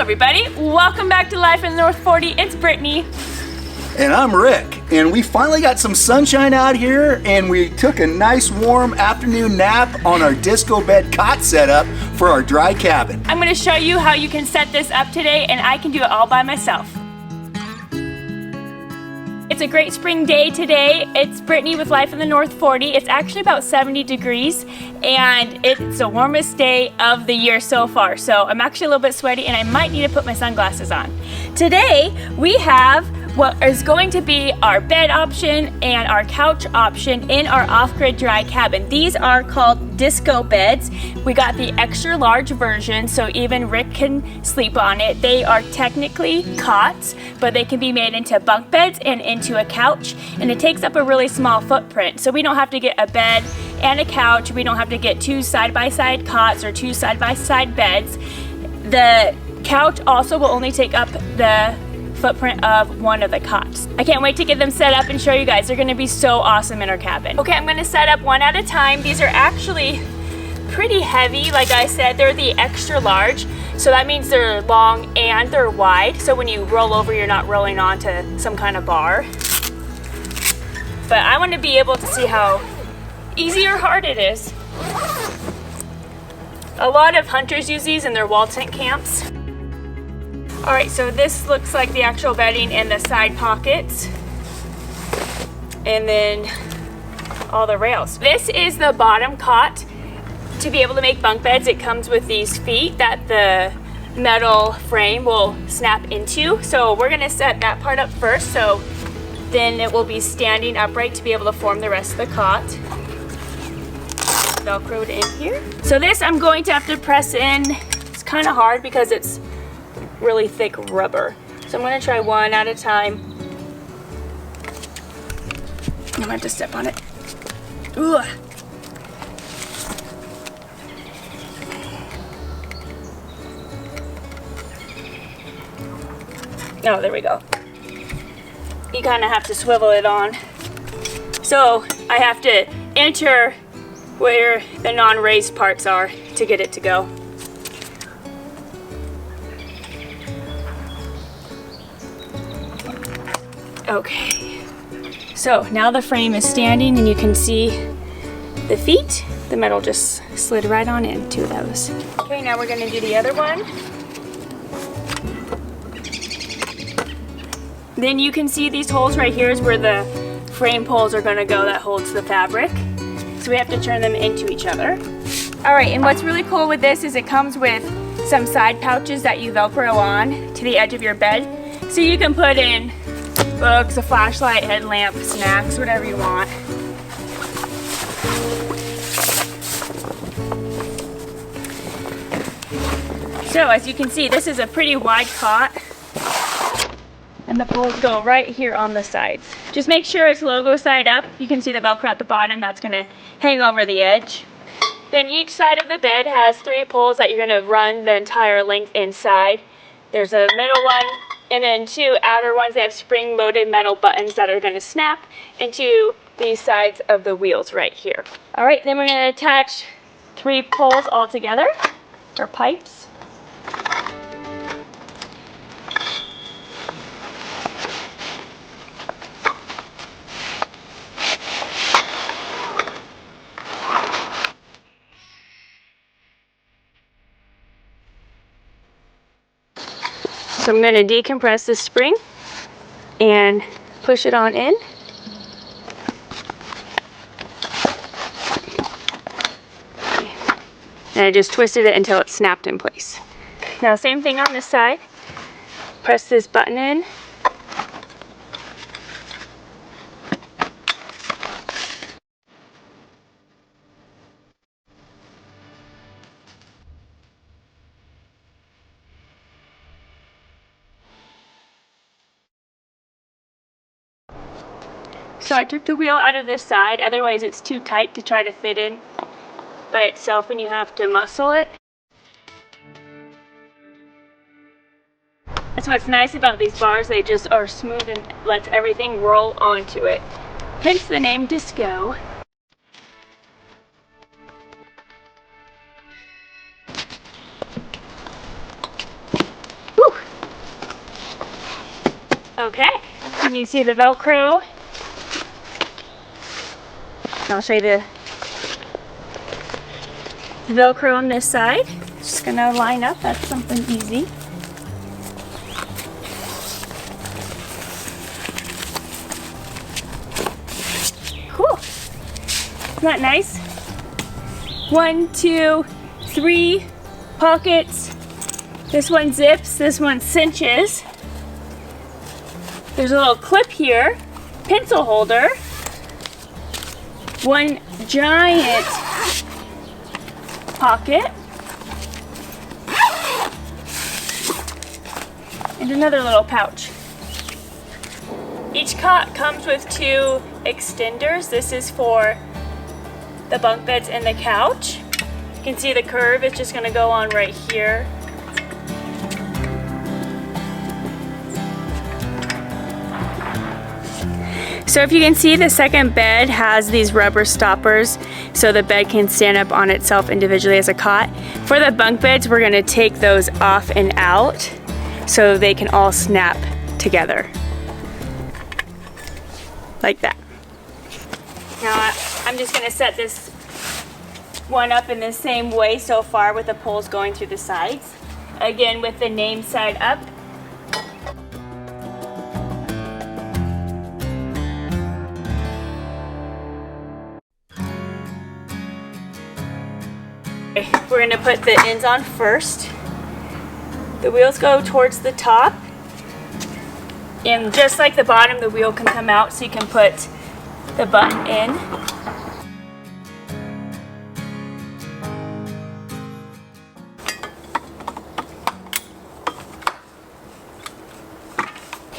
everybody, welcome back to Life in the North 40. It's Brittany. And I'm Rick, and we finally got some sunshine out here, and we took a nice warm afternoon nap on our disco bed cot setup for our dry cabin. I'm going to show you how you can set this up today, and I can do it all by myself. It's a great spring day today. It's Brittany with Life in the North 40. It's actually about 70 degrees, and it's the warmest day of the year so far. So I'm actually a little bit sweaty, and I might need to put my sunglasses on. Today, we have what is going to be our bed option and our couch option in our off-grid dry cabin. These are called disco beds. We got the extra large version, so even Rick can sleep on it. They are technically cots, but they can be made into bunk beds and into a couch, and it takes up a really small footprint. So we don't have to get a bed and a couch. We don't have to get two side-by-side cots or two side-by-side beds. The couch also will only take up the footprint of one of the cots. I can't wait to get them set up and show you guys. They're gonna be so awesome in our cabin. Okay, I'm gonna set up one at a time. These are actually pretty heavy. Like I said, they're the extra large. So that means they're long and they're wide. So when you roll over, you're not rolling onto some kind of bar. But I wanna be able to see how easy or hard it is. A lot of hunters use these in their wall tent camps. All right, so this looks like the actual bedding and the side pockets. And then all the rails. This is the bottom cot. To be able to make bunk beds, it comes with these feet that the metal frame will snap into. So we're gonna set that part up first, so then it will be standing upright to be able to form the rest of the cot. Velcroed in here. So this I'm going to have to press in. It's kind of hard because it's really thick rubber. So I'm gonna try one at a time. I'm gonna have to step on it. Ugh. Oh, there we go. You kind of have to swivel it on. So I have to enter where the non-raised parts are to get it to go. Okay, so now the frame is standing and you can see the feet. The metal just slid right on into those. Okay, now we're gonna do the other one. Then you can see these holes right here is where the frame poles are gonna go that holds the fabric. So we have to turn them into each other. All right, and what's really cool with this is it comes with some side pouches that you Velcro on to the edge of your bed. So you can put in books, a flashlight, headlamp, snacks, whatever you want. So as you can see, this is a pretty wide cot, and the poles go right here on the sides. Just make sure it's logo side up. You can see the Velcro at the bottom. That's gonna hang over the edge. Then each side of the bed has 3 poles that you're gonna run the entire length inside. There's a middle one, and then 2 outer ones that have spring-loaded metal buttons that are going to snap into these sides of the wheels right here. All right, then we're going to attach 3 poles all together, or pipes. So I'm going to decompress this spring and push it on in. And I just twisted it until it snapped in place. Now same thing on this side. Press this button in. So I took the wheel out of this side, otherwise it's too tight to try to fit in by itself and you have to muscle it. That's what's nice about these bars, they just are smooth and lets everything roll onto it. Hence the name Disco. Okay, can you see the Velcro? I'll show you the Velcro on this side. Just gonna line up, that's something easy. Cool, isn't that nice? 1, 2, 3 pockets. This one zips, this one cinches. There's a little clip here, pencil holder, one giant pocket, and another little pouch. Each cot comes with 2 extenders. This is for the bunk beds and the couch. You can see the curve, it's just gonna go on right here. So if you can see, the second bed has these rubber stoppers so the bed can stand up on itself individually as a cot. For the bunk beds, we're gonna take those off and out so they can all snap together. Like that. Now I'm just gonna set this one up in the same way so far with the poles going through the sides. Again, with the name side up. We're going to put the ends on first. The wheels go towards the top, and just like the bottom, the wheel can come out so you can put the button in.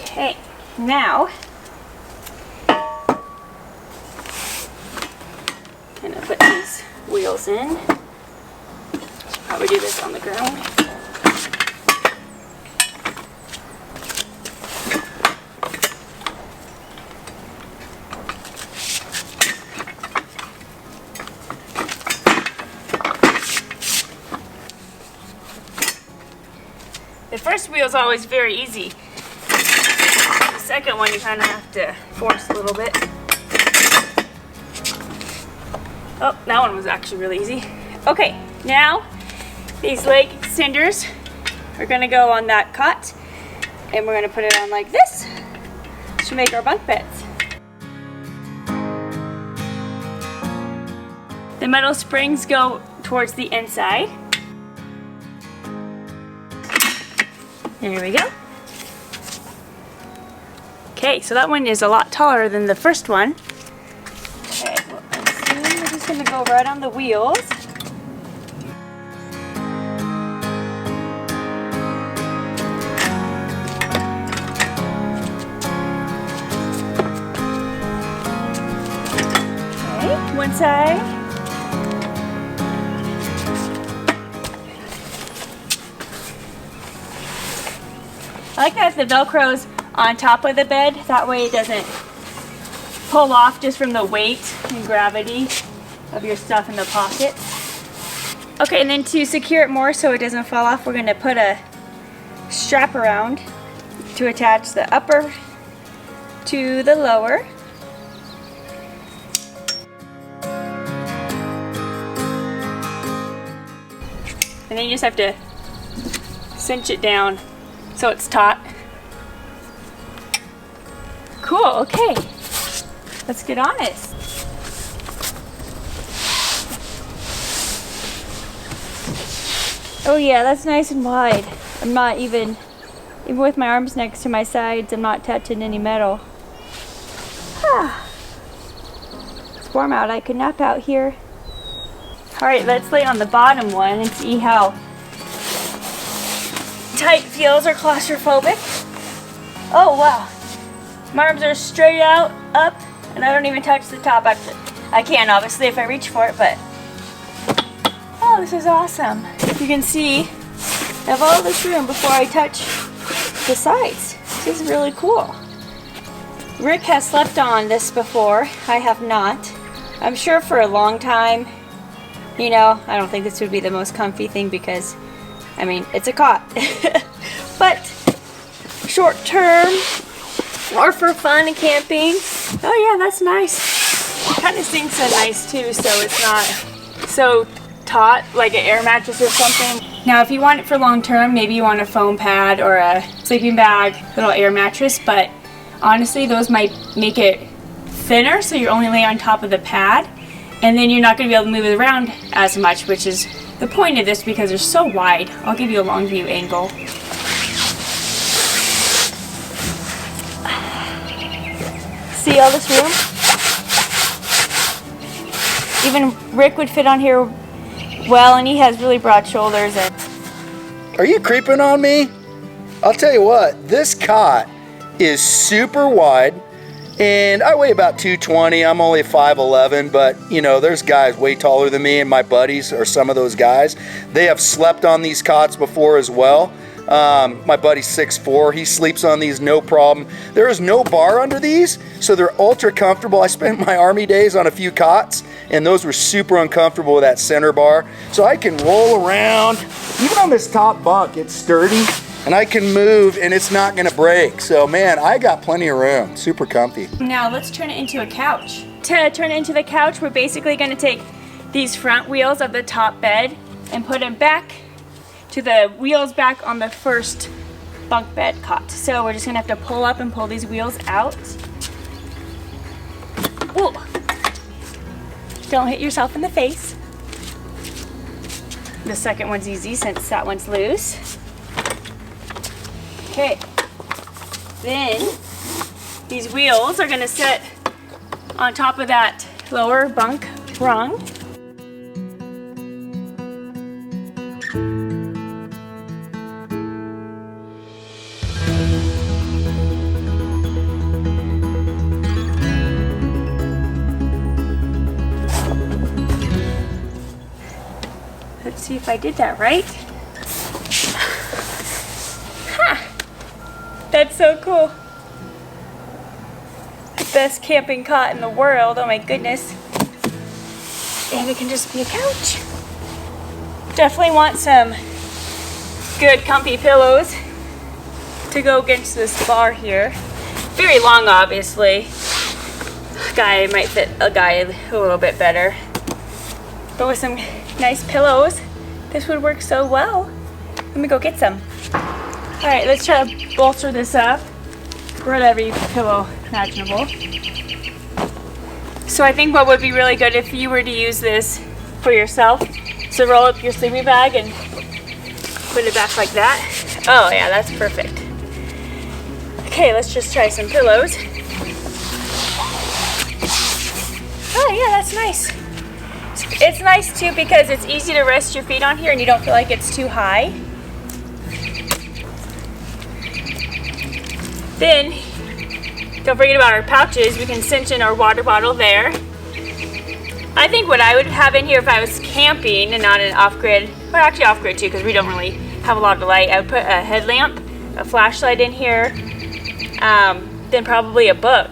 Okay, now I'm going to put these wheels in. Probably do this on the ground. The first wheel is always very easy. The second one you kind of have to force a little bit. Oh, that one was actually really easy. Okay, now these leg extenders are going to go on that cot, and we're going to put it on like this to make our bunk beds. The metal springs go towards the inside. There we go. Okay, so that one is a lot taller than the first one. Okay, well, let's see. We're just going to go right on the wheels. One side. I like that the Velcro's on top of the bed. That way it doesn't pull off just from the weight and gravity of your stuff in the pocket. Okay, and then to secure it more so it doesn't fall off, we're going to put a strap around to attach the upper to the lower. And then you just have to cinch it down so it's taut. Cool, okay. Let's get on it. Oh yeah, that's nice and wide. I'm not even with my arms next to my sides, I'm not touching any metal. It's warm out, I could nap out here. Alright, let's lay on the bottom one and see how tight it feels or claustrophobic. Oh wow. My arms are straight out, up, and I don't even touch the top. I can obviously if I reach for it, but oh, this is awesome. You can see I have all this room before I touch the sides. This is really cool. Rick has slept on this before. I have not. I'm sure for a long time. You know, I don't think this would be the most comfy thing because, I mean, it's a cot. But short term, or for fun and camping. Oh yeah, that's nice. It kind of sinks in nice too, so it's not so taut like an air mattress or something. Now if you want it for long term, maybe you want a foam pad or a sleeping bag, little air mattress, but honestly those might make it thinner, so you're only laying on top of the pad, and then you're not going to be able to move it around as much, which is the point of this because they're so wide. I'll give you a long view angle. See all this room? Even Rick would fit on here well, and he has really broad shoulders. And Are you creeping on me? I'll tell you what, this cot is super wide, and I weigh about 220. I'm only 5'11", but you know, there's guys way taller than me, and my buddies are some of those guys. They have slept on these cots before as well. My buddy's 6'4", he sleeps on these no problem. There is no bar under these, so they're ultra comfortable. I spent my Army days on a few cots, and those were super uncomfortable with that center bar. So I can roll around. Even on this top bunk, it's sturdy, and I can move, and it's not gonna break. So man, I got plenty of room, super comfy. now let's turn it into a couch. To turn it into the couch, we're basically going to take these front wheels of the top bed and put them back to the wheels back on the first bunk bed cot. So we're just gonna have to pull up and pull these wheels out. Ooh. Don't hit yourself in the face. The second one's easy since that one's loose. Okay. Then these wheels are gonna sit on top of that lower bunk rung. Let's see if I did that right. Ha! That's so cool. Best camping cot in the world, oh my goodness. And it can just be a couch. Definitely want some good comfy pillows to go against this bar here. Very long, obviously. Guy might fit a guy a little bit better. But with some nice pillows, this would work so well. Let me go get some. All right, let's try to bolster this up. We're at every pillow imaginable. So I think what would be really good if you were to use this for yourself, so roll up your sleeping bag and put it back like that. Oh yeah, that's perfect. Okay, let's just try some pillows. Oh yeah, that's nice. It's nice too because it's easy to rest your feet on here and you don't feel like it's too high. Then, don't forget about our pouches. We can cinch in our water bottle there. I think what I would have in here if I was camping and not an off-grid, or actually off-grid too because we don't really have a lot of light, I would put a headlamp, a flashlight in here, then probably a book.